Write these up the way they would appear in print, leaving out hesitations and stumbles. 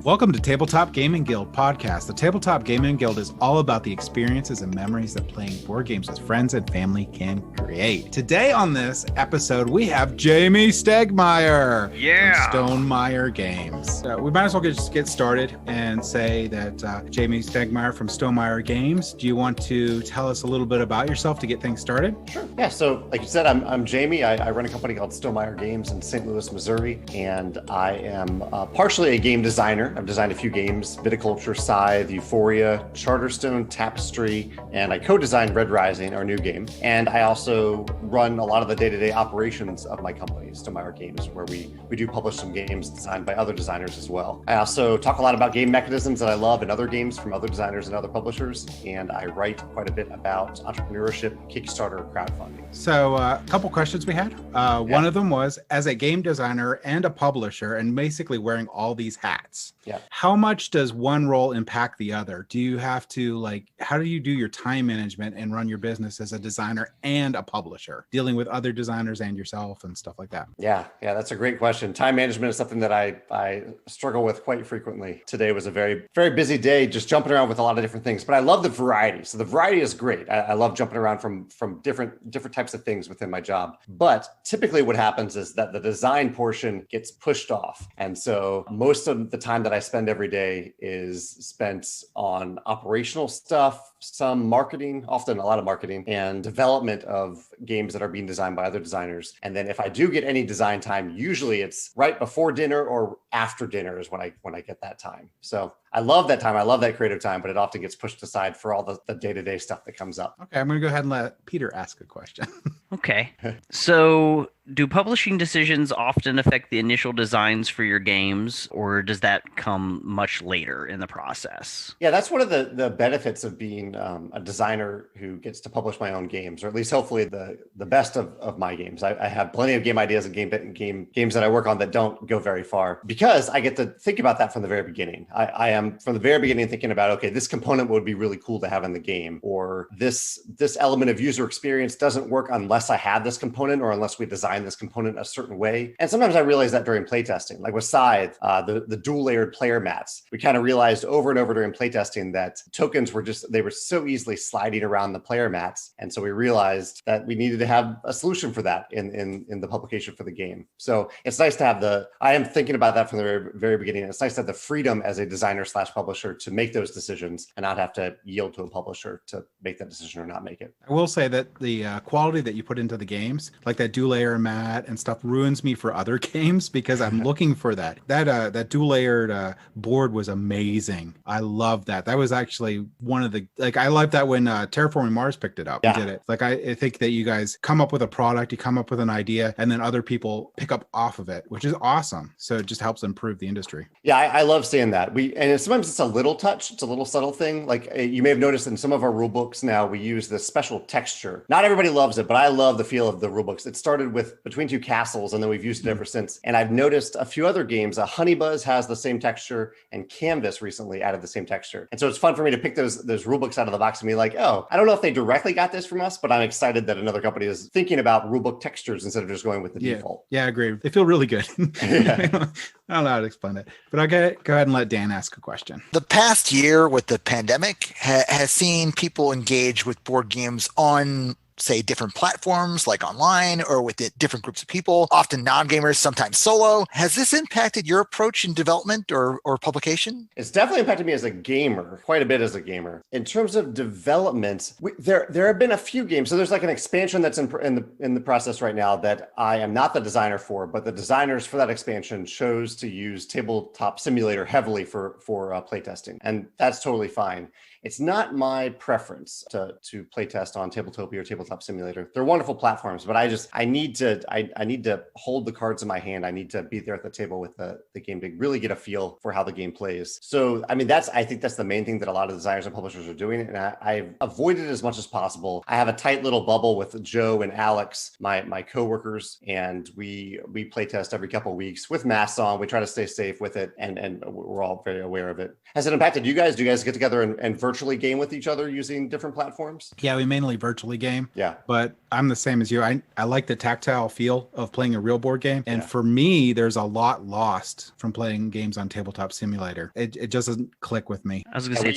Welcome to Tabletop Gaming Guild podcast. The Tabletop Gaming Guild is all about the experiences and memories that playing board games with friends and family can create. Today on this episode, we have Jamey Stegmaier from Stonemaier Games. We might as well just get started and say that Jamey Stegmaier from Stonemaier Games. Do you want to tell us a little bit about yourself to get things started? Sure. Yeah, so like you said, I'm Jamey. I run a company called Stonemaier Games in St. Louis, Missouri, and I am partially a game designer. I've designed a few games: Viticulture, Scythe, Euphoria, Charterstone, Tapestry, and I co-designed Red Rising, our new game. And I also run a lot of the day-to-day operations of my company, Stonemaier Games, where we do publish some games designed by other designers as well. I also talk a lot about game mechanisms that I love in other games from other designers and other publishers, and I write quite a bit about entrepreneurship, Kickstarter, crowdfunding. So a couple questions we had. One of them was, as a game designer and a publisher, and basically wearing all these hats, how much does one role impact the other? Do you have to, how do you do your time management and run your business as a designer and a publisher, dealing with other designers and yourself and stuff like that? Yeah, that's a great question. Time management is something that I struggle with quite frequently. Today was a very, very busy day, just jumping around with a lot of different things, but I love the variety. So the variety is great. I love jumping around from different types of things within my job. But typically what happens is that the design portion gets pushed off. And so most of the time that I spend every day is spent on operational stuff, some marketing, often a lot of marketing, and development of games that are being designed by other designers. And then if I do get any design time, usually it's right before dinner or after dinner is when I get that time. So I love that time. I love that creative time, but it often gets pushed aside for all the day-to-day stuff that comes up. Okay, I'm going to go ahead and let Peter ask a question. Okay. So do publishing decisions often affect the initial designs for your games, or does that come much later in the process? Yeah, that's one of the benefits of being a designer who gets to publish my own games, or at least hopefully the best of my games. I have plenty of game ideas and games that I work on that don't go very far, because I get to think about that from the very beginning. I am from the very beginning thinking about, okay, this component would be really cool to have in the game, or this element of user experience doesn't work unless I have this component, or unless we design this component a certain way. And sometimes I realize that during playtesting, like with Scythe, the dual layered player mats, we kind of realized over and over during playtesting that tokens they were so easily sliding around the player mats. And so we realized that we needed to have a solution for that in the publication for the game. So it's nice to have I am thinking about that from the very, very beginning. It's nice to have the freedom as a designer / publisher to make those decisions and not have to yield to a publisher to make that decision or not make it. I will say that the quality that you put into the games, like that dual layer mat and stuff, ruins me for other games because I'm looking for that. That dual layered board was amazing. I love that. That was actually one of the, I like that when Terraforming Mars picked it up and did it. I think that you guys come up with a product, you come up with an idea, and then other people pick up off of it, which is awesome. So it just helps improve the industry. Yeah, I love seeing that. Sometimes it's a little touch, it's a little subtle thing. Like you may have noticed in some of our rule books now, we use this special texture. Not everybody loves it, but I love the feel of the rule books. It started with Between Two Castles, and then we've used it ever since. And I've noticed a few other games, Honeybuzz has the same texture, and Canvas recently added the same texture. And so it's fun for me to pick those rule books out of the box and be like, oh, I don't know if they directly got this from us, but I'm excited that another company is thinking about rule book textures instead of just going with the default. Yeah, I agree. They feel really good. I don't know how to explain it, but I'll go ahead and let Dan ask a question. The past year with the pandemic has seen people engage with board games on, say, different platforms like online or with different groups of people, often non-gamers, sometimes solo. Has this impacted your approach in development or publication? It's definitely impacted me as a gamer, quite a bit as a gamer. In terms of development, there have been a few games. So there's like an expansion that's in the process right now that I am not the designer for, but the designers for that expansion chose to use Tabletop Simulator heavily for playtesting, and that's totally fine. It's not my preference to playtest on Tabletopia or Tabletop Simulator. They're wonderful platforms, but I need to hold the cards in my hand. I need to be there at the table with the game to really get a feel for how the game plays. So, I mean, I think that's the main thing that a lot of designers and publishers are doing, and I've avoided it as much as possible. I have a tight little bubble with Joe and Alex, my coworkers, and we playtest every couple of weeks with masks on. We try to stay safe with it, and we're all very aware of it. Has it impacted you guys? Do you guys get together and virtually game with each other using different platforms? Yeah, we mainly virtually game. Yeah. But I'm the same as you. I like the tactile feel of playing a real board game. And Yeah. for me, there's a lot lost from playing games on Tabletop Simulator. It just doesn't click with me. I was gonna say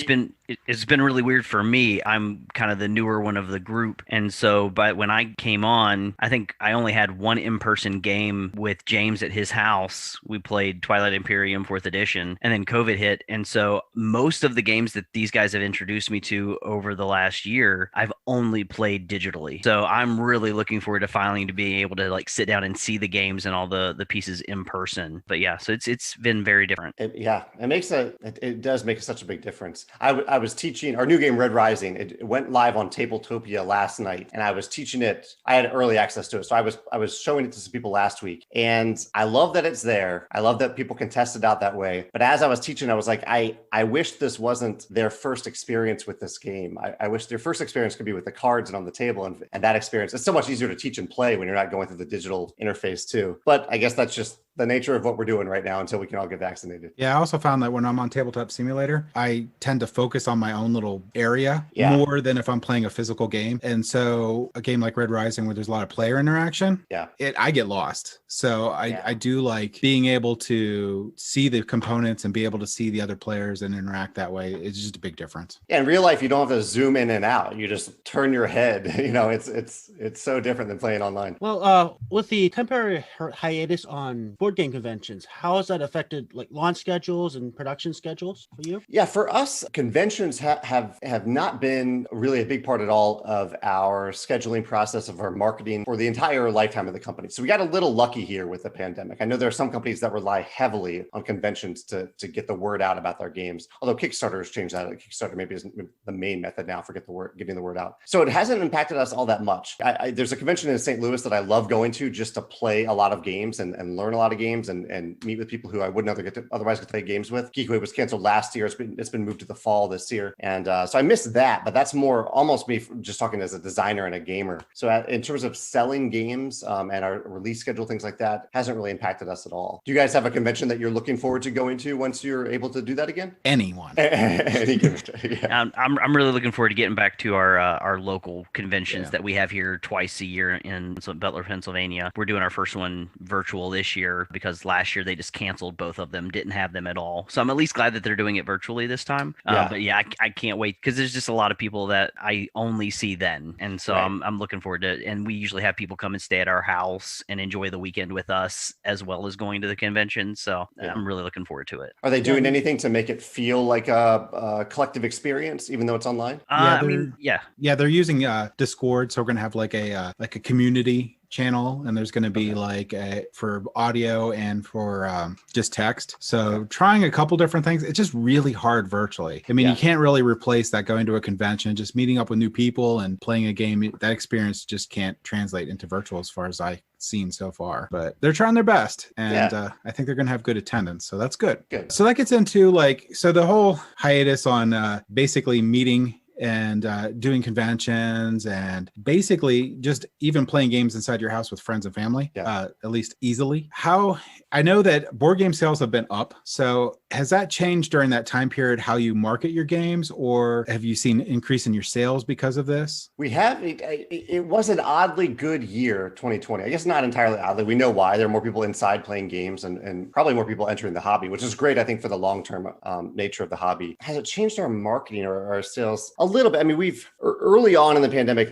it's been really weird for me. I'm kind of the newer one of the group, and so but when I came on, I think I only had one in-person game with James at his house. We played Twilight Imperium 4th edition, and then COVID hit, and so most of the games that these guys have introduced me to over the last year, I've only played digitally. So I'm really looking forward to finally to being able to like sit down and see the games and all the pieces in person. But yeah, so it's been very different. It does make such a big difference. I was teaching our new game Red Rising. It went live on Tabletopia last night, and I was teaching it. I had early access to it, so I was showing it to some people last week, and I love that it's there. I love that people can test it out that way. But as I was teaching, I was like, I wish this wasn't their first experience with this game. I wish their first experience could be with the cards and on the table, and that experience. It's so much easier to teach and play when you're not going through the digital interface too. But I guess that's just the nature of what we're doing right now until we can all get vaccinated. Yeah, I also found that when I'm on Tabletop Simulator, I tend to focus on my own little area more than if I'm playing a physical game. And so a game like Red Rising, where there's a lot of player interaction, I get lost. So I do like being able to see the components and be able to see the other players and interact that way. It's just a big difference. Yeah, in real life, you don't have to zoom in and out. You just turn your head. You know, it's so different than playing online. Well, with the temporary hiatus on board game conventions, how has that affected like launch schedules and production schedules for you? Yeah, for us, conventions have not been really a big part at all of our scheduling process of our marketing for the entire lifetime of the company. So we got a little lucky here with the pandemic. I know there are some companies that rely heavily on conventions to get the word out about their games. Although Kickstarter has changed that. Kickstarter maybe isn't the main method now for getting the word out. So it hasn't impacted us all that much. There's a convention in St. Louis that I love going to just to play a lot of games and learn a lot of games and meet with people who I wouldn't otherwise get to play games with. Geekway was canceled last year. It's been moved to the fall this year. And so I missed that, but that's more almost me just talking as a designer and a gamer. So in terms of selling games and our release schedule, things like that, hasn't really impacted us at all. Do you guys have a convention that you're looking forward to going to once you're able to do that again? Anyone. Any convention, yeah. I'm really looking forward to getting back to our local conventions that we have here twice a year in Butler, Pennsylvania. We're doing our first one virtual this year because last year they just canceled both of them, didn't have them at all. So I'm at least glad that they're doing it virtually this time. But yeah, I can't wait because there's just a lot of people that I only see then. And so I'm looking forward to it. And we usually have people come and stay at our house and enjoy the weekend with us as well as going to the convention. So I'm really looking forward to it. Are they doing anything to make it feel like a collective experience, even though it's online? They're using Discord. So we're going to have like a community channel, and there's going to be like for audio and for just text. So trying a couple different things. It's just really hard virtually. I mean, you can't really replace that going to a convention, just meeting up with new people and playing a game. That experience just can't translate into virtual as far as I've seen so far, but they're trying their best, and I think they're going to have good attendance, so that's good. So that gets into the whole hiatus on basically meeting and doing conventions and basically just even playing games inside your house with friends and family, at least easily. How I know that board game sales have been up. So has that changed during that time period, how you market your games, or have you seen increase in your sales because of this? We have. It was an oddly good year, 2020. I guess not entirely oddly. We know why. There are more people inside playing games and probably more people entering the hobby, which is great, I think, for the long-term nature of the hobby. Has it changed our marketing or our sales? A little bit. I mean, we've early on in the pandemic,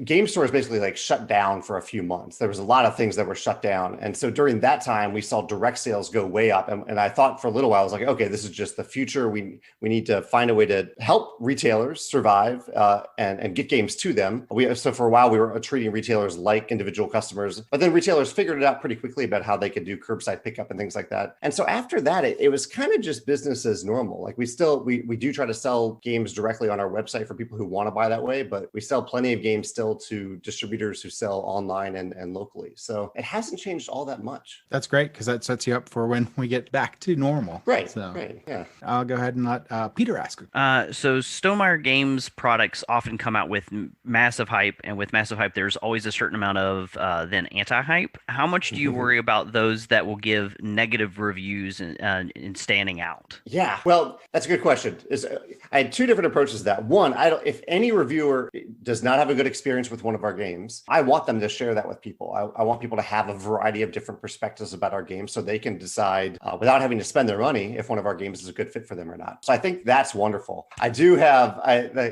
game stores basically shut down for a few months. There was a lot of things that were shut down. And so during that time, we saw direct sales go way up. And I thought for a little while, I was like, okay, this is just the future. We need to find a way to help retailers survive and get games to them. So for a while, we were treating retailers like individual customers, but then retailers figured it out pretty quickly about how they could do curbside pickup and things like that. And so after that, it was kind of just business as normal. We do try to sell games directly on our website site for people who want to buy that way, but we sell plenty of games still to distributors who sell online and locally. So it hasn't changed all that much. That's great because that sets you up for when we get back to normal. Right. So right. Yeah. I'll go ahead and let Peter ask. So Stonemaier Games products often come out with massive hype, and with massive hype, there's always a certain amount of then anti-hype. How much do you worry about those that will give negative reviews in standing out? Yeah, well, that's a good question. I had two different approaches to that. One, if any reviewer does not have a good experience with one of our games, I want them to share that with people. I want people to have a variety of different perspectives about our games so they can decide without having to spend their money if one of our games is a good fit for them or not. So I think that's wonderful. I do have,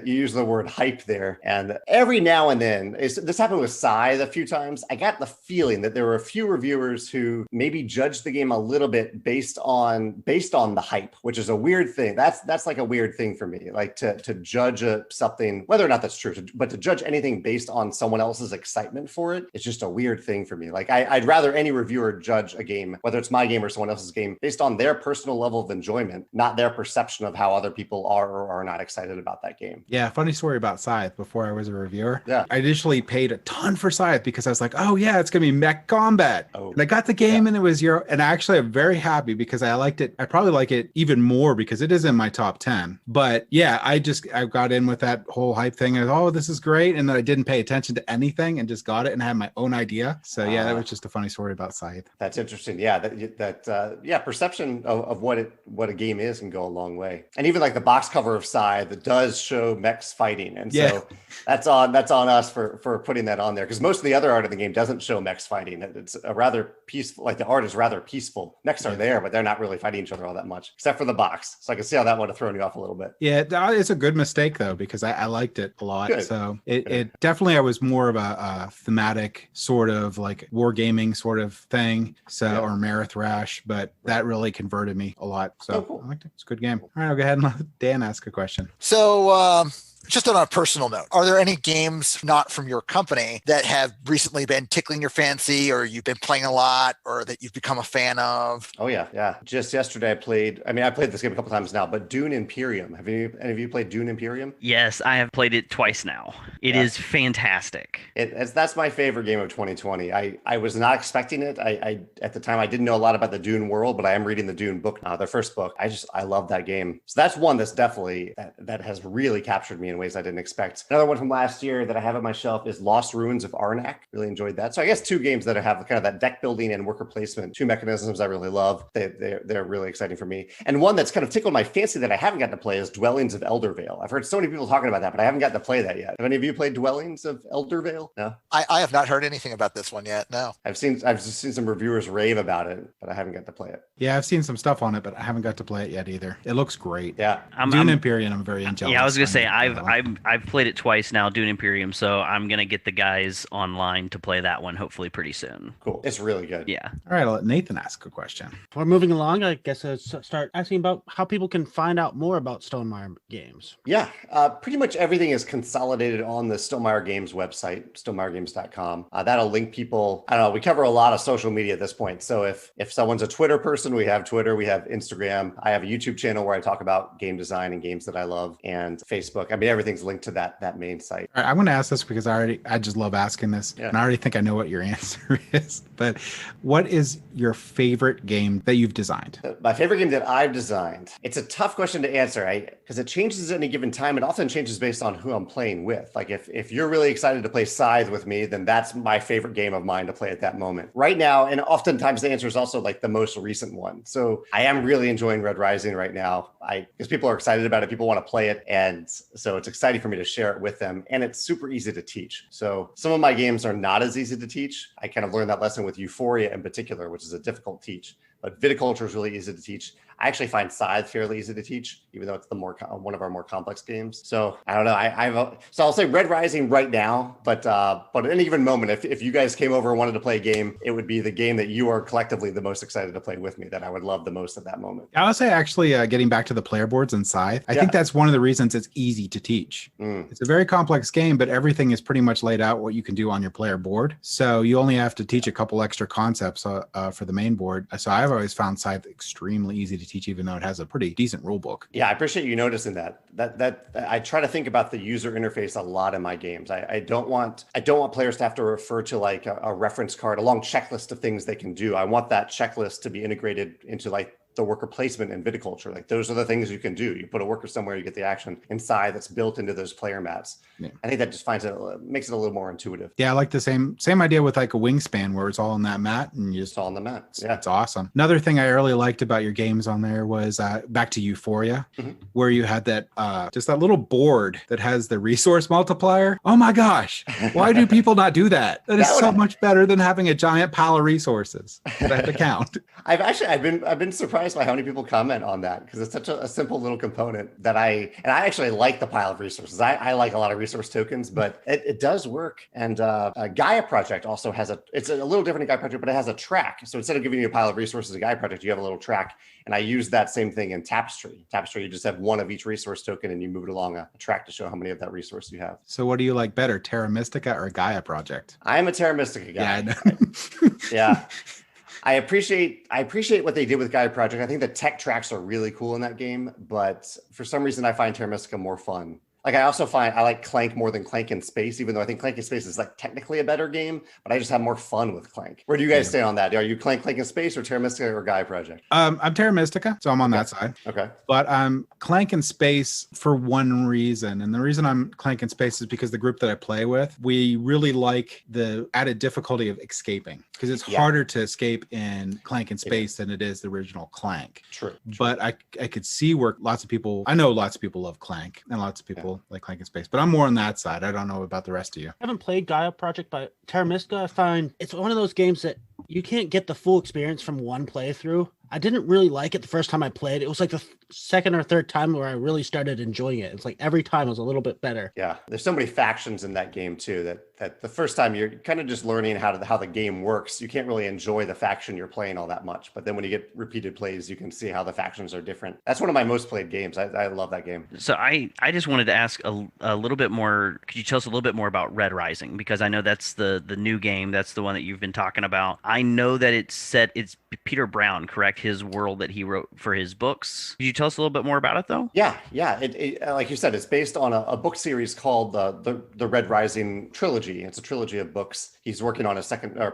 you use the word hype there, and every now and then, this happened with Scythe a few times, I got the feeling that there were a few reviewers who maybe judged the game a little bit based on the hype, which is a weird thing. That's like a weird thing for me, like to judge something, whether or not that's true, but to judge anything based on someone else's excitement for it, it's just a weird thing for me. Like I'd rather any reviewer judge a game, whether it's my game or someone else's game, based on their personal level of enjoyment, not their perception of how other people are or are not excited about that game. Yeah, funny story about Scythe before I was a reviewer. Yeah. I initially paid a ton for Scythe because I was like, oh yeah, it's gonna be mech combat. Oh. And I got the game and it was and actually I'm very happy because I liked it. I probably like it even more because it is in my top 10. But yeah, I got in with that whole hype thing and oh, this is great. And then I didn't pay attention to anything and just got it and had my own idea. So yeah, that was just a funny story about Scythe. That's interesting. Yeah, that perception of what a game is can go a long way. And even like the box cover of Scythe that does show mechs fighting. And so that's on us for putting that on there, because most of the other art in the game doesn't show mechs fighting. It's a rather peaceful, like the art is rather peaceful. Mechs are there, but they're not really fighting each other all that much, except for the box. So I can see how that would have thrown you off a little bit. Yeah, it's a good mistake though, because I liked it a lot. Good. So it definitely, I was more of a thematic sort of like wargaming sort of thing. So, or Marathrash, but that really converted me a lot. So cool. I liked it. It's a good game. All right, I'll go ahead and let Dan ask a question. So, just on a personal note, are there any games not from your company that have recently been tickling your fancy, or you've been playing a lot, or that you've become a fan of? Oh yeah. Just yesterday I played this game a couple times now, but Dune Imperium. Have any of you played Dune Imperium? Yes, I have played it twice now. It is fantastic. That's my favorite game of 2020. I was not expecting it. I at the time I didn't know a lot about the Dune world, but I am reading the Dune book now, their first book. I love that game. So that's one that's definitely that has really captured me in ways I didn't expect. Another one from last year that I have on my shelf is Lost Ruins of Arnak. Really enjoyed that. So I guess two games that have kind of that deck building and worker placement, two mechanisms I really love. They're really exciting for me. And one that's kind of tickled my fancy that I haven't gotten to play is Dwellings of Eldervale. I've heard so many people talking about that, but I haven't gotten to play that yet. Have any of you played Dwellings of Eldervale? No? I have not heard anything about this one yet. No. I've seen some reviewers rave about it, but I haven't got to play it. Yeah, I've seen some stuff on it, but I haven't got to play it yet either. It looks great. Yeah. Dune Imperium, I'm very jealous. Yeah, I was gonna say I've played it twice now, Dune Imperium, so I'm gonna get the guys online to play that one hopefully pretty soon. Cool. It's really good. Yeah. All right, I'll let Nathan ask a question. We're moving along. I guess I'll start asking about how people can find out more about Stonemaier Games. Yeah, pretty much everything is consolidated on the Stonemaier Games website, stonemeiergames.com. That'll link people. I don't know. We cover a lot of social media at this point. So if someone's a Twitter person, we have Twitter, we have Instagram. I have a YouTube channel where I talk about game design and games that I love, and Facebook. I mean, everything's linked to that main site. All right, I'm going to ask this because I just love asking this, and I already think I know what your answer is. But what is your favorite game that you've designed? My favorite game that I've designed. It's a tough question to answer, because it changes at any given time. It often changes based on who I'm playing with. Like if you're really excited to play Scythe with me, then that's my favorite game of mine to play at that moment. Right now, and oftentimes the answer is also like the most recent one. So I am really enjoying Red Rising right now. Because people are excited about it, people want to play it, and so it's exciting for me to share it with them. And it's super easy to teach. So some of my games are not as easy to teach. I kind of learned that lesson with Euphoria in particular, which is a difficult teach. But Viticulture is really easy to teach. I actually find Scythe fairly easy to teach, even though it's one of our more complex games. So I don't know. So I'll say Red Rising right now, but at any given moment, if you guys came over and wanted to play a game, it would be the game that you are collectively the most excited to play with me, that I would love the most at that moment. I would say actually getting back to the player boards and Scythe, I think that's one of the reasons it's easy to teach. It's a very complex game, but everything is pretty much laid out what you can do on your player board. So you only have to teach a couple extra concepts for the main board. So I have always found Scythe extremely easy to teach, even though it has a pretty decent rule book. Yeah, I appreciate you noticing that. That I try to think about the user interface a lot in my games. I don't want players to have to refer to like a reference card, a long checklist of things they can do. I want that checklist to be integrated into like the worker placement in viticulture. Like those are the things you can do. You put a worker somewhere, you get the action inside that's built into those player mats. Yeah. I think that just makes it a little more intuitive. Yeah, I like the same idea with like a wingspan where it's all on that mat and you just it's all on the mat. Yeah, it's awesome. Another thing I really liked about your games on there was back to Euphoria, where you had that just that little board that has the resource multiplier. Oh my gosh, why do people not do that? That is so much better than having a giant pile of resources that I have to count. I've been surprised by how many people comment on that because it's such a simple little component that I actually like the pile of resources. I like a lot of resource tokens, but it does work. And Gaia Project also has it's a little different than Gaia Project, but it has a track. So instead of giving you a pile of resources in Gaia Project, you have a little track. And I use that same thing in Tapestry. Tapestry, you just have one of each resource token and you move it along a track to show how many of that resource you have. So what do you like better, Terra Mystica or Gaia Project? I am a Terra Mystica guy. Yeah, I know. Yeah. I appreciate what they did with Gaia Project. I think the tech tracks are really cool in that game, but for some reason I find Terra Mystica more fun. Like I also find I like Clank more than Clank in Space, even though I think Clank in Space is like technically a better game, but I just have more fun with Clank. Where do you guys stand on that? Are you Clank in Space or Terra Mystica or Gaia Project? I'm Terra Mystica, so I'm on that side. Okay. But I'm Clank in Space for one reason. And the reason I'm Clank in Space is because the group that I play with, we really like the added difficulty of escaping because it's harder to escape in Clank in Space than it is the original Clank. True. But I could see where I know lots of people love Clank and lots of people like Clank in Space, but I'm more on that side. I don't know about the rest of you. I haven't played Gaia Project, but Terra Mystica, I find it's one of those games that you can't get the full experience from one playthrough. I didn't really like it the first time I played. It was like the second or third time where I really started enjoying it. It's like every time it was a little bit better. Yeah, there's so many factions in that game too that the first time you're kind of just learning how the game works. You can't really enjoy the faction you're playing all that much. But then when you get repeated plays, you can see how the factions are different. That's one of my most played games. I love that game. So I just wanted to ask a little bit more. Could you tell us a little bit more about Red Rising? Because I know that's the new game. That's the one that you've been talking about. I know that it's Peter Brown, correct? His world that he wrote for his books. Could you tell us a little bit more about it, though? Yeah. It like you said, it's based on a book series called the Red Rising trilogy. It's a trilogy of books. He's working on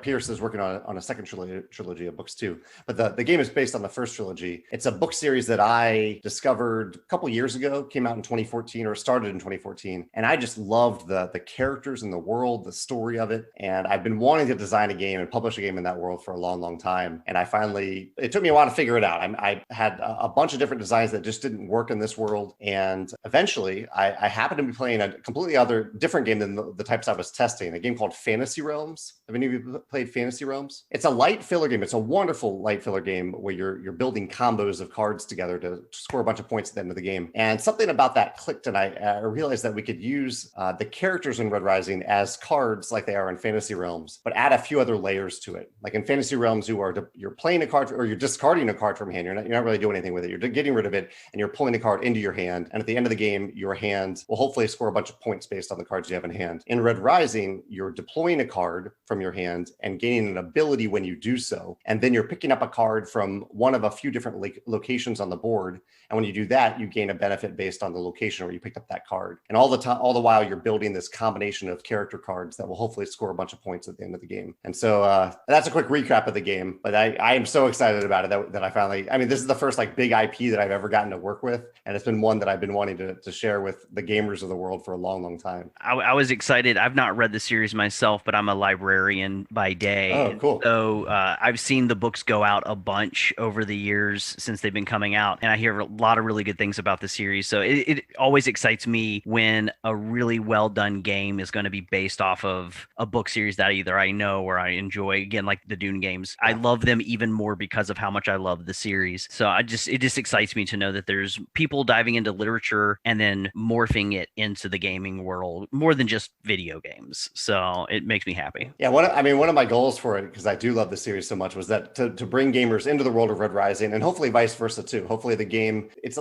Pierce is working on a second trilogy of books too. But the game is based on the first trilogy. It's a book series that I discovered a couple years ago. Came out in 2014 or started in 2014, and I just loved the characters in the world, the story of it. And I've been wanting to design a game and publish a game in that world for a long, long time. And it took me a while to figure it out. I had a bunch of different designs that just didn't work in this world. And eventually I happened to be playing a completely different game than the types I was testing, a game called Fantasy Realms. Have any of you played Fantasy Realms? It's a light filler game. It's a wonderful light filler game where you're building combos of cards together to score a bunch of points at the end of the game. And something about that clicked, and I realized that we could use the characters in Red Rising as cards like they are in Fantasy Realms, but add a few other layers to it. Like in Fantasy Realms, you're playing a card or you're discarding a card from hand. You're not really doing anything with it. You're getting rid of it and you're pulling a card into your hand. And at the end of the game, your hand will hopefully score a bunch of points based on the cards you have in hand. In Red Rising, you're deploying a card from your hand and gaining an ability when you do so. And then you're picking up a card from one of a few different locations on the board. And when you do that, you gain a benefit based on the location where you picked up that card. And all the while, you're building this combination of character cards that will hopefully score a bunch of points at the end of the game. And so that's a quick recap of the game. But I am so excited about it that I finally, this is the first like big IP that I've ever gotten to work with. And it's been one that I've been wanting to share with the gamers of the world for a long, long time. I was excited. I've not read the series myself, but I'm a librarian by day. Oh, cool. So I've seen the books go out a bunch over the years since they've been coming out. And I hear a lot of really good things about the series. So it always excites me when a really well done game is going to be based off of a book series that either I know or I enjoy. Again, like the Dune games. I love them even more because of how much I love the series. So it just excites me to know that there's people diving into literature and then morphing it into the gaming world more than just video games. So it makes me happy. happy. Yeah, one of my goals for it, because I do love the series so much, was that to bring gamers into the world of Red Rising, and hopefully vice versa too. Hopefully the game, it's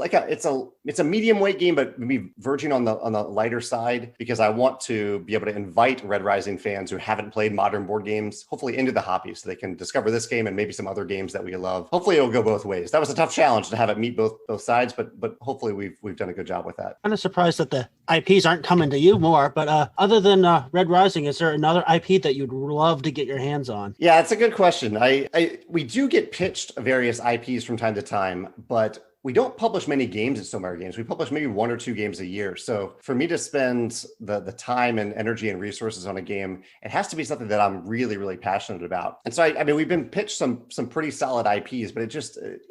a medium weight game, but maybe verging on the lighter side, because I want to be able to invite Red Rising fans who haven't played modern board games, hopefully into the hobby, so they can discover this game and maybe some other games that we love. Hopefully it'll go both ways. That was a tough challenge to have it meet both sides, but hopefully we've done a good job with that. Kind of surprised that the IPs aren't coming to you more, but other than Red Rising, is there another IP that you'd love to get your hands on? Yeah, it's a good question. We do get pitched various IPs from time to time, but we don't publish many games at Stonemaier Games. We publish maybe 1 or 2 games a year. So for me to spend the time and energy and resources on a game, it has to be something that I'm really, really passionate about. And so, I mean, we've been pitched some pretty solid IPs, but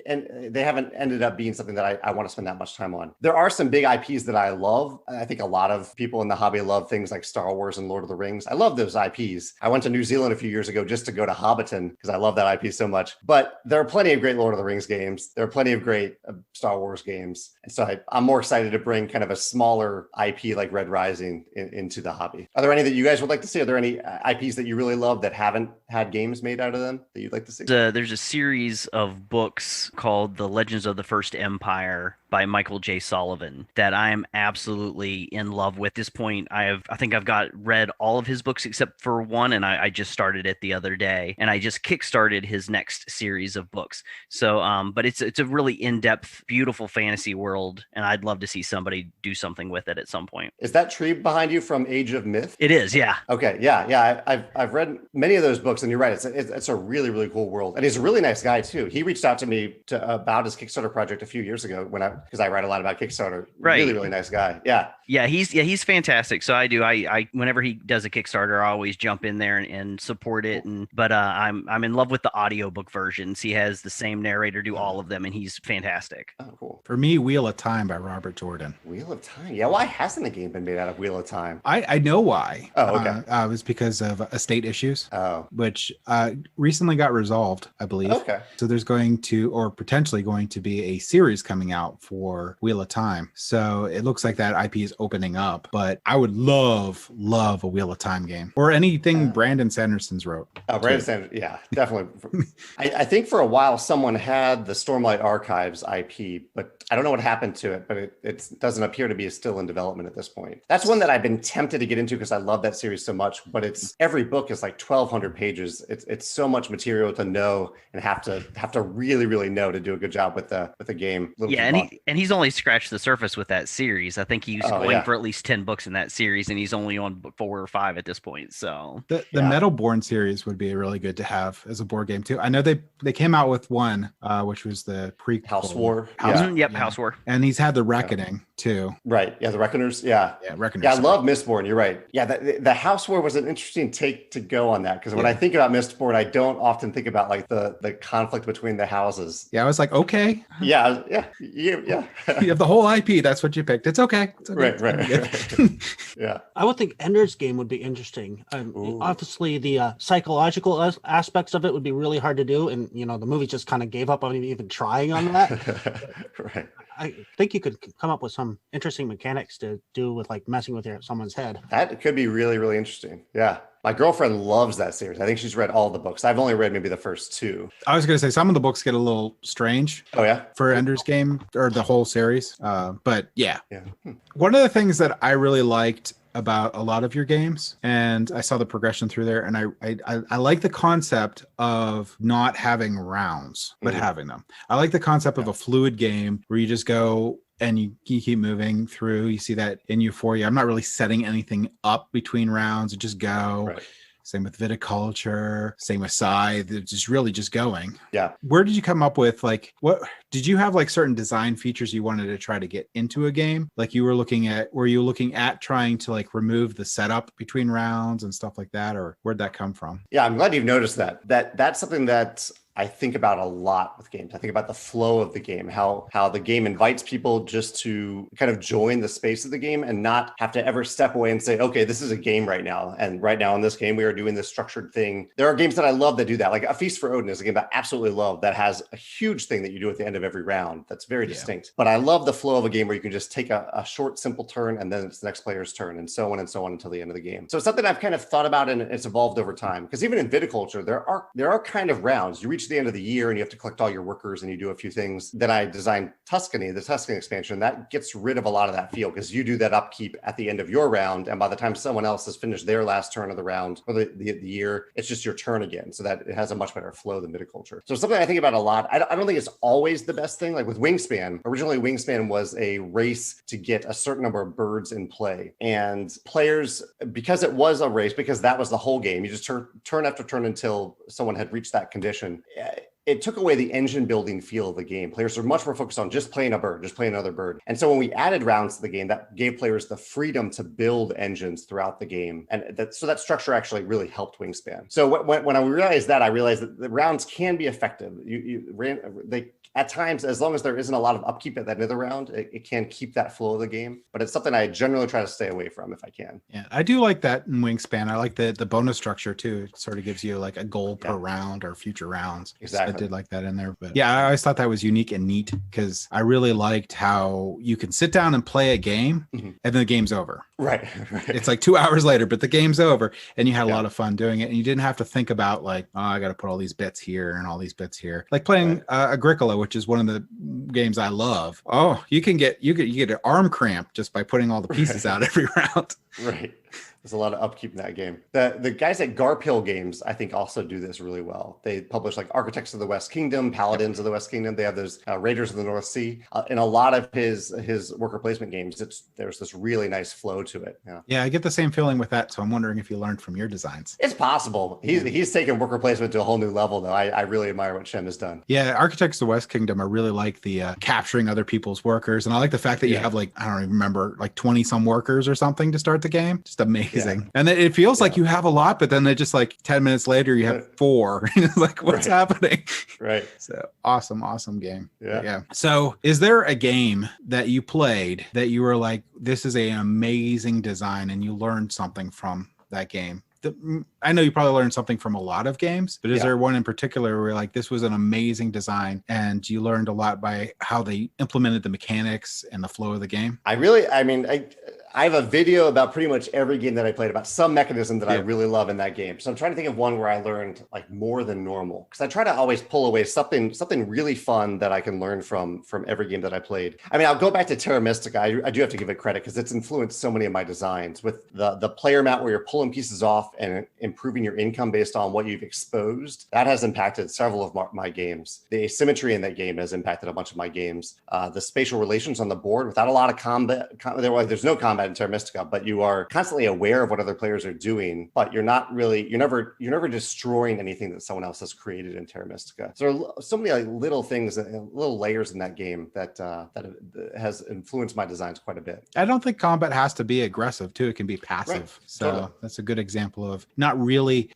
and they haven't ended up being something that I want to spend that much time on. There are some big IPs that I love. I think a lot of people in the hobby love things like Star Wars and Lord of the Rings. I love those IPs. I went to New Zealand a few years ago just to go to Hobbiton because I love that IP so much. But there are plenty of great Lord of the Rings games. There are plenty of great Star Wars games. And so I'm more excited to bring kind of a smaller IP like Red Rising into the hobby. Are there any that you guys would like to see? Are there any IPs that you really love that haven't had games made out of them that you'd like to see? There's a series of books called The Legends of the First Empire by Michael J. Sullivan that I am absolutely in love with. At this point, I think I've read all of his books except for one, and I just started it the other day, and I just kickstarted his next series of books. So, but it's a really in-depth, beautiful fantasy world, and I'd love to see somebody do something with it at some point. Is that tree behind you from Age of Myth? It is, yeah. Okay, yeah. I've read many of those books, and you're right. It's a really, really cool world, and he's a really nice guy too. He reached out to me about his Kickstarter project a few years ago because I write a lot about Kickstarter. Right. Really, really nice guy. Yeah, he's fantastic. So I do. I whenever he does a Kickstarter, I always jump in there and support it. But I'm in love with the audiobook versions. He has the same narrator do all of them, and he's fantastic. Oh, cool. For me, Wheel of Time by Robert Jordan. Wheel of Time. Yeah, why hasn't a game been made out of Wheel of Time? I know why. Oh, okay. It was because of estate issues. Oh. Which recently got resolved, I believe. Okay. So there's going to, or potentially going to be, a series coming out for Wheel of Time. So it looks like that IP is opening up. But I would love a Wheel of Time game, or anything Brandon Sanderson's wrote. Oh, Brandon Sanderson. Yeah, definitely. I think for a while someone had the Stormlight Archives IP, but I don't know what happened to it. But it doesn't appear to be still in development at this point. That's one that I've been tempted to get into because I love that series so much. But every book is like 1,200 pages. It's so much material to know and have to really, really know to do a good job with the game. Yeah, and he's only scratched the surface with that series. I think he's going for at least 10 books in that series, and he's only on 4 or 5 at this point. So the Metalborn series would be really good to have as a board game too. I know they came out with one, which was the prequel, House War. House War. And he's had the Reckoning too. Right. Yeah, the Reckoners. Yeah, Reckoners. Yeah, I love Mistborn. You're right. Yeah, the House War was an interesting take to go on that, because when I think about Mistborn, I don't often think about like the conflict between the houses. Yeah, I was like, okay. Yeah. You have the whole IP. That's what you picked. It's okay. Right. Yeah. I would think Ender's Game would be interesting. Obviously, the psychological aspects of it would be really hard to do, and the movie just kind of gave up on even trying on that. Right. I think you could come up with some interesting mechanics to do with like messing with someone's head. That could be really, really interesting. Yeah. My girlfriend loves that series. I think she's read all the books. I've only read maybe the first 2. I was going to say some of the books get a little strange. Oh, yeah? For Ender's Game, or the whole series. But yeah. Yeah. One of the things that I really liked about a lot of your games, and I saw the progression through there, and I like the concept of not having rounds, but having them. I like the concept of a fluid game where you just go and you keep moving through. You see that in Euphoria. I'm not really setting anything up between rounds. You just go. Right. Same with Viticulture, same with Scythe. It's just really just going. Yeah. Where did you come up with, like, what did you have, like, certain design features you wanted to try to get into a game? Like were you looking at trying to like remove the setup between rounds and stuff like that? Or where'd that come from? Yeah, I'm glad you've noticed that. That's something that I think about a lot with games. I think about the flow of the game, how the game invites people just to kind of join the space of the game and not have to ever step away and say, okay, this is a game right now. And right now in this game, we are doing this structured thing. There are games that I love that do that. Like A Feast for Odin is a game that I absolutely love that has a huge thing that you do at the end of every round that's very distinct. But I love the flow of a game where you can just take a short, simple turn and then it's the next player's turn and so on until the end of the game. So it's something I've kind of thought about and it's evolved over time. Because even in viticulture, there are kind of rounds. You reach the end of the year and you have to collect all your workers and you do a few things. Then I designed Tuscany, the Tuscany expansion. That gets rid of a lot of that feel because you do that upkeep at the end of your round. And by the time someone else has finished their last turn of the round or the year, it's just your turn again. So that it has a much better flow than viticulture. So something I think about a lot. I don't think it's always the best thing. Like with Wingspan, originally Wingspan was a race to get a certain number of birds in play. And players, because it was a race, because that was the whole game, you just turn after turn until someone had reached that condition. It took away the engine building feel of the game. Players are much more focused on just playing a bird, just playing another bird. And so when we added rounds to the game, that gave players the freedom to build engines throughout the game. And so that structure actually really helped Wingspan. So when I realized that, I realized that the rounds can be effective. They at times, as long as there isn't a lot of upkeep at that end of the round, it can keep that flow of the game. But it's something I generally try to stay away from if I can. Yeah, I do like that in Wingspan. I like the bonus structure too. It sort of gives you like a goal per round or future rounds. Exactly. So I did like that in there. But yeah, I always thought that was unique and neat because I really liked how you can sit down and play a game and then the game's over. Right. It's like 2 hours later, but the game's over and you had a lot of fun doing it. And you didn't have to think about like, oh, I got to put all these bits here and all these bits here. Like playing Agricola, which is one of the games I love. Oh, you get an arm cramp just by putting all the pieces out every round. Right. There's a lot of upkeep in that game. The guys at Garphill Games, I think, also do this really well. They publish like Architects of the West Kingdom, Paladins of the West Kingdom. They have those Raiders of the North Sea. In a lot of his worker placement games, there's this really nice flow to it. Yeah, I get the same feeling with that. So I'm wondering if you learned from your designs. It's possible. He's taken worker placement to a whole new level, though. I really admire what Shem has done. Yeah, Architects of the West Kingdom, I really like the capturing other people's workers. And I like the fact that you have like, I don't even remember, like 20 some workers or something to start the game. Just amazing. Yeah. And it feels like you have a lot, but then they just like 10 minutes later, you have 4. It's like, what's happening? Right. So awesome game. Yeah. So is there a game that you played that you were like, this is an amazing design and you learned something from that game? I know you probably learned something from a lot of games, but is there one in particular where like this was an amazing design and you learned a lot by how they implemented the mechanics and the flow of the game? I have a video about pretty much every game that I played about some mechanism that I really love in that game. So I'm trying to think of one where I learned like more than normal, because I try to always pull away something really fun that I can learn from every game that I played. I mean, I'll go back to Terra Mystica. I do have to give it credit because it's influenced so many of my designs with the player mat where you're pulling pieces off and improving your income based on what you've exposed. That has impacted several of my games. The asymmetry in that game has impacted a bunch of my games. The spatial relations on the board without a lot of combat. There's no combat in Terra Mystica, but you are constantly aware of what other players are doing, but you're never destroying anything that someone else has created in Terra Mystica. So there are so many like little things, little layers in that game that has influenced my designs quite a bit. I don't think combat has to be aggressive too. It can be passive. Right. So totally. That's a good example of not really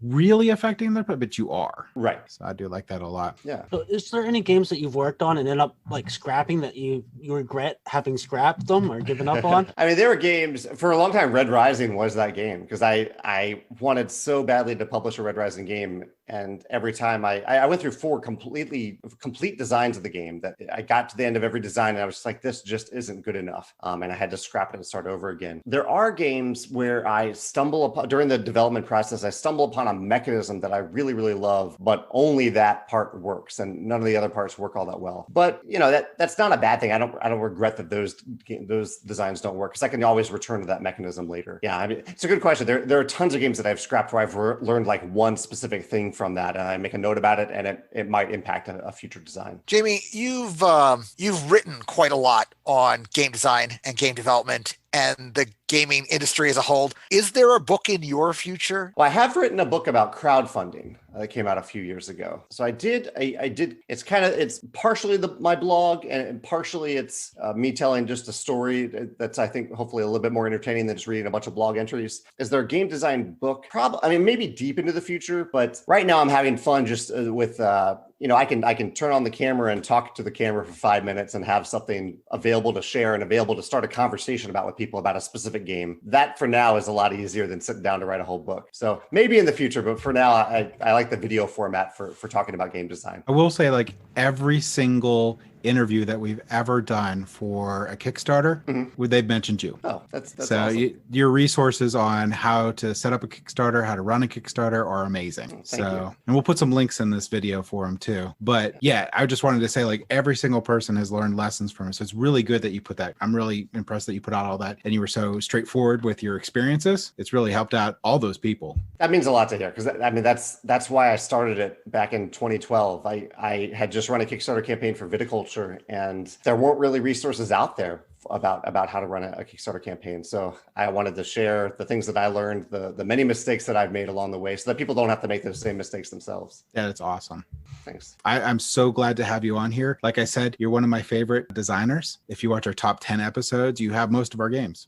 affecting them, but you are. Right. So I do like that a lot. Yeah. So is there any games that you've worked on and end up like scrapping that you regret having scrapped them or given up on? I mean, there were games for a long time. Red Rising was that game because I wanted so badly to publish a Red Rising game, and every time I went through 4 complete designs of the game that I got to the end of every design and I was just like, this just isn't good enough, and I had to scrap it and start over again. There are games where I stumble upon during the development process. I stumble upon a mechanism that I really love, but only that part works, and none of the other parts work all that well. But that's not a bad thing. I don't regret that those designs don't work because I can always return to that mechanism later. Yeah, I mean, it's a good question. There are tons of games that I've scrapped where I've learned like one specific thing from that, and I make a note about it, and it might impact a future design. Jamey, you've written quite a lot on game design and game development and the gaming industry as a whole. Is there a book in your future? Well, I have written a book about crowdfunding that came out a few years ago. So I did. It's partially my blog, and partially it's me telling just a story that's, I think, hopefully a little bit more entertaining than just reading a bunch of blog entries. Is there a game design book? Maybe deep into the future, but right now I'm having fun just with I can turn on the camera and talk to the camera for 5 minutes and have something available to share and available to start a conversation about with people about a specific game. That for now is a lot easier than sitting down to write a whole book. So maybe in the future, but for now, I like the video format for talking about game design. I will say, like, every single interview that we've ever done for a Kickstarter, they've mentioned you. Oh, that's so awesome. Your resources on how to set up a Kickstarter, how to run a Kickstarter are amazing. Thank you. And we'll put some links in this video for them too. But yeah, I just wanted to say, like, every single person has learned lessons from us. So it's really good that you put that. I'm really impressed that you put out all that and you were so straightforward with your experiences. It's really helped out all those people. That means a lot to hear, because that's why I started it back in 2012. I had just run a Kickstarter campaign for viticulture, and there weren't really resources out there about how to run a Kickstarter campaign. So I wanted to share the things that I learned, the many mistakes that I've made along the way, so that people don't have to make those same mistakes themselves. Yeah, that's awesome. Thanks. I'm so glad to have you on here. Like I said, you're one of my favorite designers. If you watch our top 10 episodes, you have most of our games.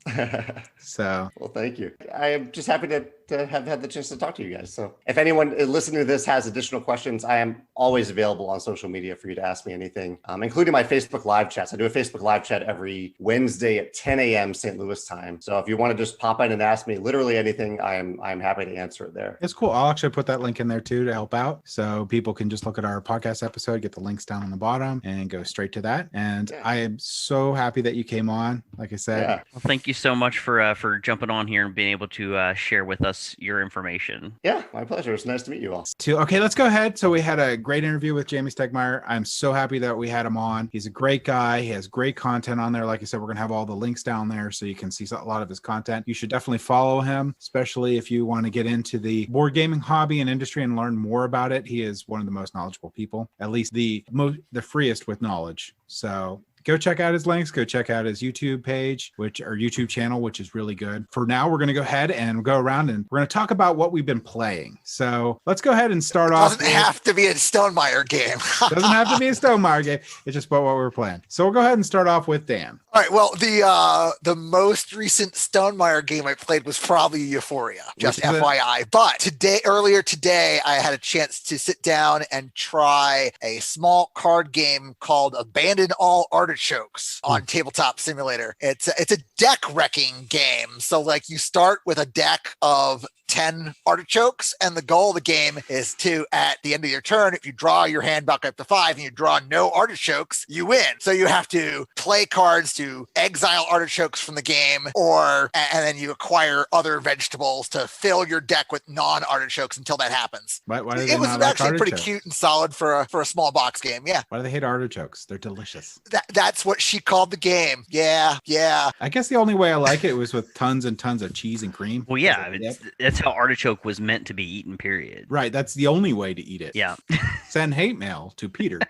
So, well, thank you. I am just happy to have had the chance to talk to you guys. So if anyone listening to this has additional questions, I am always available on social media for you to ask me anything, including my Facebook live chats. I do a Facebook live chat every Wednesday at 10 a.m. St. Louis time. So if you want to just pop in and ask me literally anything, I'm happy to answer it there. It's cool. I'll actually put that link in there too to help out. So people can just look at our podcast episode, get the links down on the bottom and go straight to that. And I am so happy that you came on. Like I said, well, thank you so much for jumping on here and being able to share with us your information. Yeah, my pleasure. It's nice to meet you all. Okay, let's go ahead. So we had a great interview with Jamey Stegmaier. I'm so happy that we had him on. He's a great guy. He has great content on there. Like I said, we're going to have all the links down there so you can see a lot of his content. You should definitely follow him, especially if you want to get into the board gaming hobby and industry and learn more about it. He is one of the most knowledgeable people, at least the freest with knowledge. So go check out his links. Go check out his YouTube page, YouTube channel, which is really good. For now, we're going to go ahead and go around and we're going to talk about what we've been playing. So let's go ahead and start off. Doesn't have to be a Stonemaier game. Doesn't have to be a Stonemaier game. It's just about what we're playing. So we'll go ahead and start off with Dan. All right. Well, the most recent Stonemaier game I played was probably Euphoria, just FYI. But earlier today, I had a chance to sit down and try a small card game called Abandon All Artichokes on Tabletop Simulator. It's a deck wrecking game. So like you start with a deck of 10 artichokes, and the goal of the game is to, at the end of your turn, if you draw your hand back up to 5 and you draw no artichokes, you win. So you have to play cards to exile artichokes from the game, and then you acquire other vegetables to fill your deck with non-artichokes until that happens. Why it was actually pretty cute and solid for a small box game. Yeah. Why do they hate artichokes? They're delicious. That's what she called the game. Yeah. I guess the only way I like it was with tons and tons of cheese and cream. Well, yeah, that's how artichoke was meant to be eaten, period. Right. That's the only way to eat it. Yeah. Send hate mail to Peter.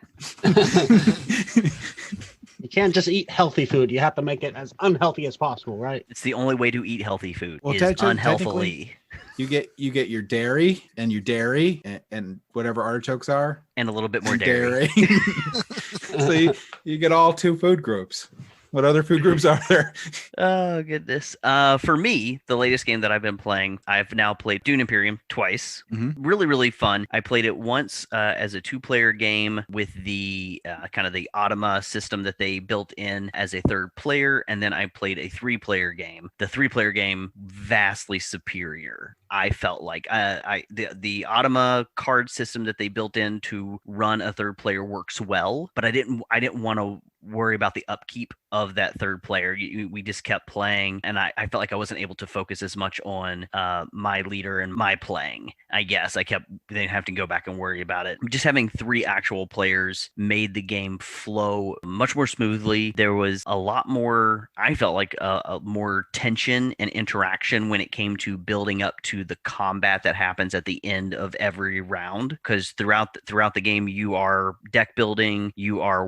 You can't just eat healthy food. You have to make it as unhealthy as possible, right? It's the only way to eat healthy food Well, is unhealthily. You get your dairy and whatever artichokes are. And a little bit more dairy. So you get all 2 food groups. What other food groups are there? Oh, goodness. For me, the latest game that I've been playing, I've now played Dune Imperium twice. Mm-hmm. Really, really fun. I played it once as a 2-player game with the kind of the Automa system that they built in as a 3rd player. And then I played a 3-player game. The 3-player game, vastly superior. I felt like the Automa card system that they built in to run a 3rd player works well, but I didn't want to worry about the upkeep of that 3rd player. We just kept playing, and I felt like I wasn't able to focus as much on my leader and my playing. I guess they didn't have to go back and worry about it. Just having 3 actual players made the game flow much more smoothly. There was a lot more, I felt like a more tension and interaction when it came to building up to the combat that happens at the end of every round, because throughout the game you are deck building, you are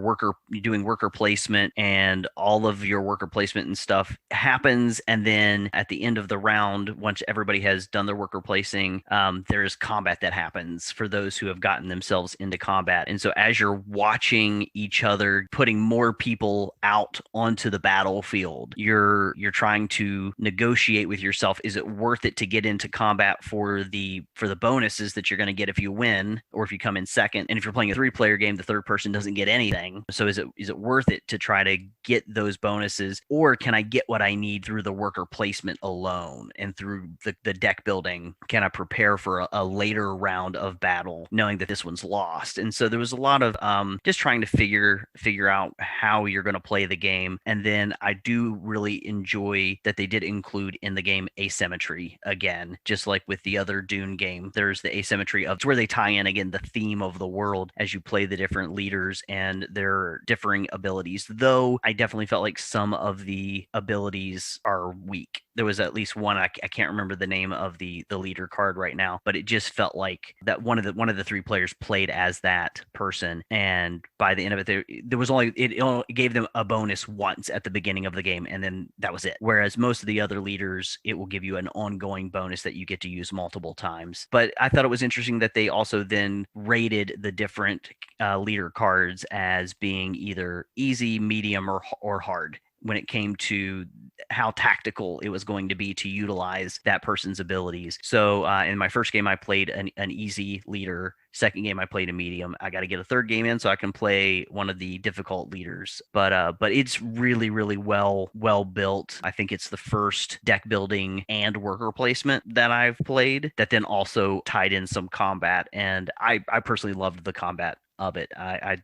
doing worker placement, and all of your worker placement and stuff happens, and then at the end of the round, once everybody has done their worker placing, there's combat that happens for those who have gotten themselves into combat. And so as you're watching each other putting more people out onto the battlefield, you're trying to negotiate with yourself, is it worth it to get into combat for the bonuses that you're going to get if you win or if you come in second? And if you're playing a 3-player game, the third person doesn't get anything. So is it worth it to try to get those bonuses, or can I get what I need through the worker placement alone and through the deck building? Can I prepare for a later round of battle knowing that this one's lost? And so there was a lot of just trying to figure out how you're going to play the game. And then I do really enjoy that they did include in the game asymmetry again, just like with the other Dune game. There's the asymmetry of where they tie in again the theme of the world as you play the different leaders and their differing abilities, though I definitely felt like some of the abilities are weak. There was at least one, I can't remember the name of the leader card right now, but it just felt like that one of the 3 players played as that person, and by the end of it, there was only it gave them a bonus once at the beginning of the game, and then that was it. Whereas most of the other leaders, it will give you an ongoing bonus that you get to use multiple times. But I thought it was interesting that they also then rated the different leader cards as being either easy, medium, or hard when it came to how tactical it was going to be to utilize that person's abilities. So in my first game, I played an easy leader. Second game, I played a medium. I got to get a third game in so I can play one of the difficult leaders. But it's really, really well built. I think it's the first deck building and worker placement that I've played that then also tied in some combat. And I personally loved the combat of it. I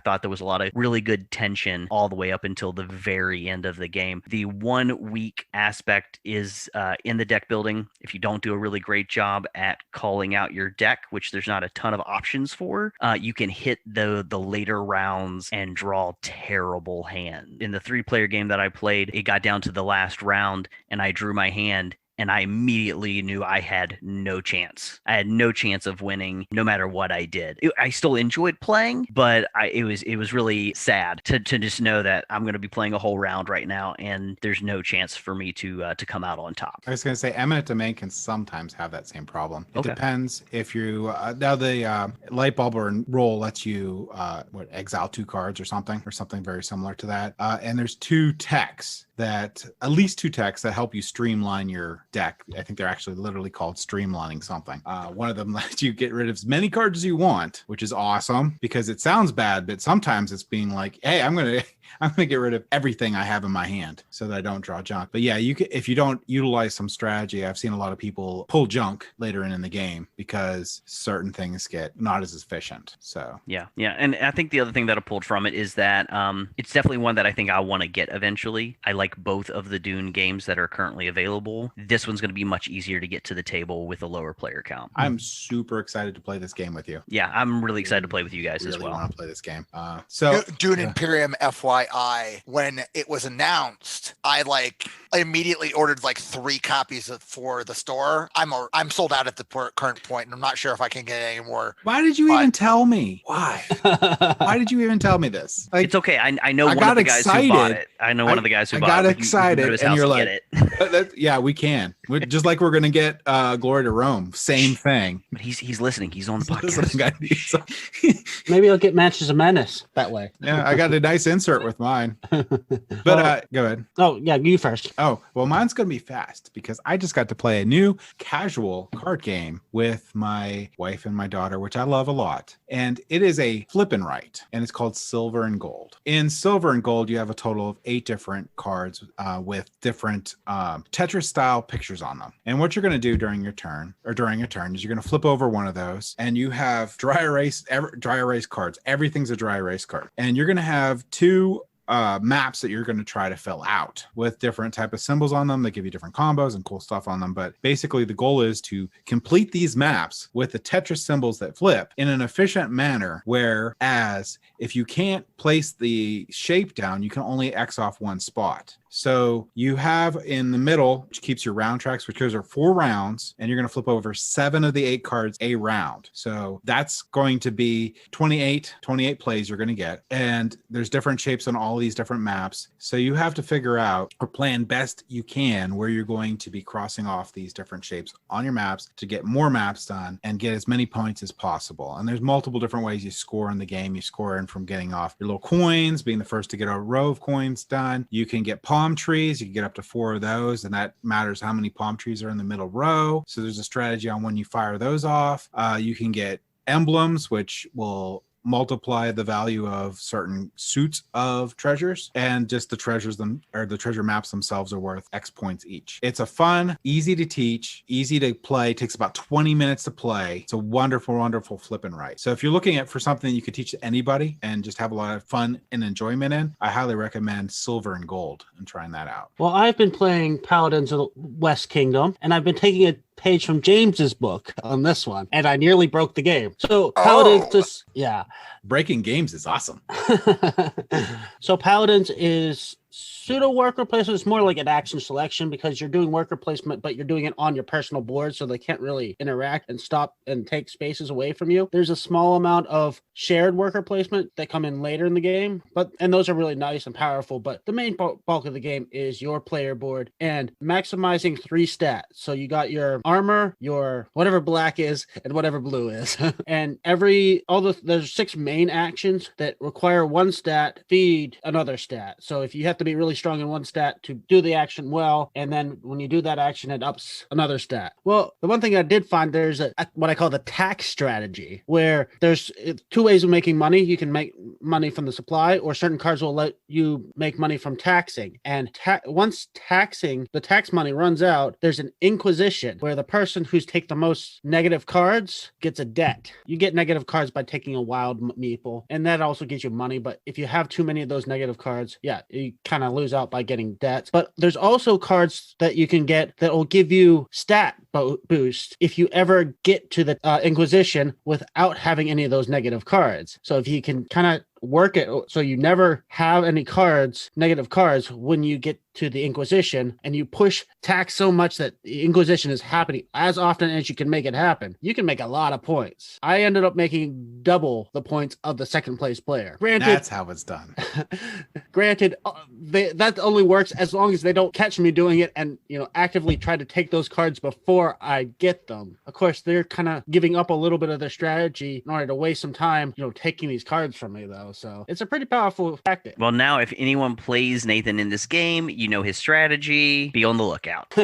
thought there was a lot of really good tension all the way up until the very end of the game. The one weak aspect is in the deck building. If you don't do a really great job at calling out your deck, which there's not a ton of options for, you can hit the later rounds and draw terrible hands. In the 3-player game that I played, it got down to the last round and I drew my hand, and I immediately knew I had no chance. I had no chance of winning no matter what I did. I still enjoyed playing, but it was really sad to just know that I'm going to be playing a whole round right now and there's no chance for me to come out on top. I was going to say Eminent Domain can sometimes have that same problem. It Okay. depends if you now the light bulb or roll lets you exile 2 cards or something very similar to that. And there's 2 techs that at least 2 techs that help you streamline your deck. I think they're actually literally called streamlining something. One of them lets you get rid of as many cards as you want, which is awesome because it sounds bad, but sometimes it's being like, hey, I'm gonna get rid of everything I have in my hand so that I don't draw junk. But yeah, if you don't utilize some strategy, I've seen a lot of people pull junk later in the game because certain things get not as efficient. So yeah, and I think the other thing that I pulled from it is that it's definitely one that I think I want to get eventually. I like both of the Dune games that are currently available. This one's going to be much easier to get to the table with a lower player count. I'm super excited to play this game with you. Yeah, I'm really excited to play with you guys really as well. I want to play this game. So Dune Imperium, FYI, when it was announced, I immediately ordered 3 copies for the store. I'm sold out at the current point, and I'm not sure if I can get any more. Why did you even tell me? Why? Why did you even tell me this? It's okay. I know one of the guys who bought it. I know one of the guys who bought it. I got excited, and you're like, it. yeah, we can. Just like we're gonna get Glory to Rome, same thing. But he's listening. He's on the podcast. Maybe I'll get Matches of Menace that way. Yeah, I got a nice insert with mine. But go ahead. Oh yeah, you first. Oh well, mine's gonna be fast because I just got to play a new casual card game with my wife and my daughter, which I love a lot. And it is a flip and write, and it's called Silver and Gold. In Silver and Gold, you have a total of 8 different cards with different Tetris style pictures on them. And what you're going to do during a turn is you're going to flip over one of those, and you have dry erase cards. Everything's a dry erase card, and you're going to have 2 maps that you're going to try to fill out with different type of symbols on them. They give you different combos and cool stuff on them. But basically the goal is to complete these maps with the Tetris symbols that flip in an efficient manner, whereas if you can't place the shape down, you can only X off one spot. So you have in the middle, which keeps your round tracks, which are 4 rounds, and you're going to flip over 7 of the 8 cards a round. So that's going to be 28 plays you're going to get. And there's different shapes on all all these different maps. So you have to figure out or plan best you can where you're going to be crossing off these different shapes on your maps to get more maps done and get as many points as possible. And there's multiple different ways you score in the game. You score in from getting off your little coins, being the first to get a row of coins done. You can get palm trees. You can get up to 4 of those, and that matters how many palm trees are in the middle row. So there's a strategy on when you fire those off. You can get emblems, which will multiply the value of certain suits of treasures, and just the treasures the treasure maps themselves are worth X points each. It's a fun, easy to teach, easy to play. It takes about 20 minutes to play. It's a wonderful flip and write. So if you're looking at for something you could teach to anybody and just have a lot of fun and enjoyment in, I highly recommend Silver and Gold and trying that out. Well, I've been playing Paladins of the West Kingdom, and I've been taking a page from James's book on this one, and I nearly broke the game. So Paladins Breaking games is awesome. So Paladins is pseudo worker placement. Is more like an action selection because you're doing worker placement, but you're doing it on your personal board, so they can't really interact and stop and take spaces away from you. There's a small amount of shared worker placement that come in later in the game, and those are really nice and powerful. But the main bulk of the game is your player board and maximizing 3 stats. So you got your armor, your whatever black is, and whatever blue is, and there's 6 main actions that require 1 stat feed another stat. So if you have to be really strong in 1 stat to do the action well, and then when you do that action, it ups another stat. Well, the one thing I did find, there's what I call the tax strategy, where there's 2 ways of making money. You can make money from the supply, or certain cards will let you make money from taxing. And once the tax money runs out, there's an inquisition where the person who's take the most negative cards gets a debt. You get negative cards by taking a wild meeple, and that also gives you money. But if you have too many of those negative cards, you kind of lose out by getting debts. But there's also cards that you can get that will give you stat boost if you ever get to the Inquisition without having any of those negative cards. So if you can kind of work it so you never have any negative cards when you get to the Inquisition, and you push tax so much that the Inquisition is happening as often as you can make it happen, you can make a lot of points. I ended up making double the points of the second place player. Granted, that's how it's done. Granted, that only works as long as they don't catch me doing it and actively try to take those cards before I get them. Of course, they're kind of giving up a little bit of their strategy in order to waste some time taking these cards from me, though. So it's a pretty powerful tactic. Well, now if anyone plays Nathan in this game, you know his strategy. Be on the lookout.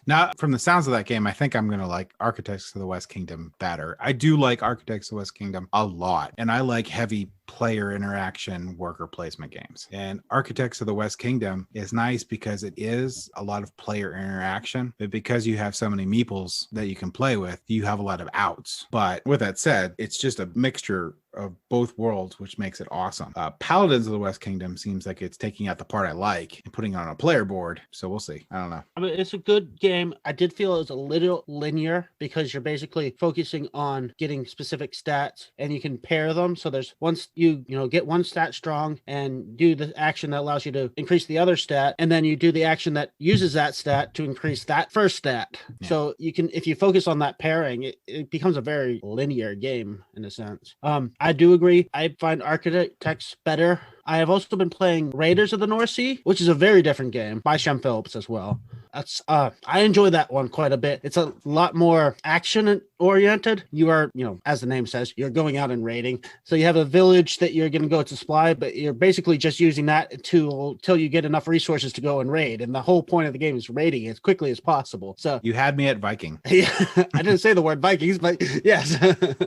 Now, from the sounds of that game, I think I'm going to like Architects of the West Kingdom better. I do like Architects of the West Kingdom a lot, and I like heavy player interaction worker placement games. And Architects of the West Kingdom is nice because it is a lot of player interaction, but because you have so many meeples that you can play with, you have a lot of outs. But with that said, it's just a mixture of both worlds, which makes it awesome. Paladins of the West Kingdom seems like it's taking out the part I like and putting it on a player board. So we'll see. I don't know. I mean, it's a good game. I did feel it was a little linear because you're basically focusing on getting specific stats and you can pair them. So there's once you get 1 stat strong and do the action that allows you to increase the other stat, and then you do the action that uses that stat to increase that first stat. Yeah. So you can, if you focus on that pairing, it becomes a very linear game in a sense. I do agree. I find Architects better. I have also been playing Raiders of the North Sea, which is a very different game by Shem Phillips as well. That's I enjoy that one quite a bit. It's a lot more action oriented. You are, as the name says, you're going out and raiding. So you have a village that you're going to go to supply, but you're basically just using that till you get enough resources to go and raid. And the whole point of the game is raiding as quickly as possible. So you had me at Viking. Yeah, I didn't say the word Vikings, but yes.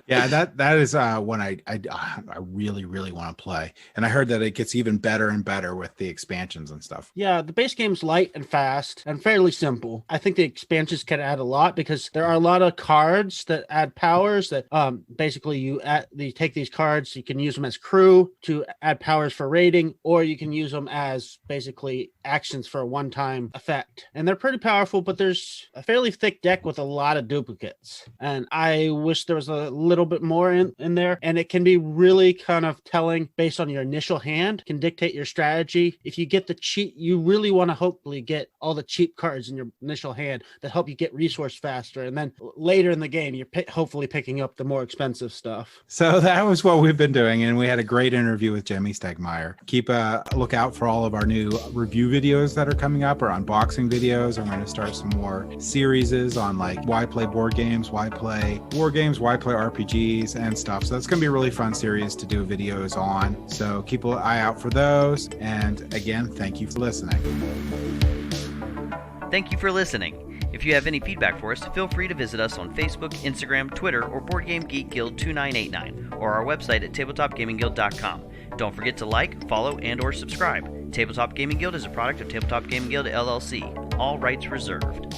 Yeah, that is one I really, really want to play. And I heard that it gets even better and better with the expansions and stuff. Yeah, the base game's light and fast and fairly simple. I think the expansions can add a lot because there are a lot of cards that add powers that basically you take these cards, you can use them as crew to add powers for raiding, or you can use them as basically actions for a one-time effect. And they're pretty powerful, but there's a fairly thick deck with a lot of duplicates. And I wish there was a little bit more in there. And it can be really kind of telling based on your initial hand, can dictate your strategy. If you get the cheap, you really want to hopefully get all the cheap cards in your initial hand that help you get resource faster. And then later in the game, you're hopefully picking up the more expensive stuff. So that was what we've been doing. And we had a great interview with Jamey Stegmaier. Keep a lookout for all of our new review videos that are coming up, or unboxing videos. I'm going to start some more series on like why play board games, why play war games, why play RPGs and stuff. So that's going to be a really fun series to do videos on. So keep an eye out for those. And again, thank you for listening. Thank you for listening. If you have any feedback for us, feel free to visit us on Facebook, Instagram, Twitter, or Board Game Geek Guild 2989, or our website at tabletopgamingguild.com. Don't forget to like, follow, and or subscribe. Tabletop Gaming Guild is a product of Tabletop Gaming Guild LLC. All rights reserved.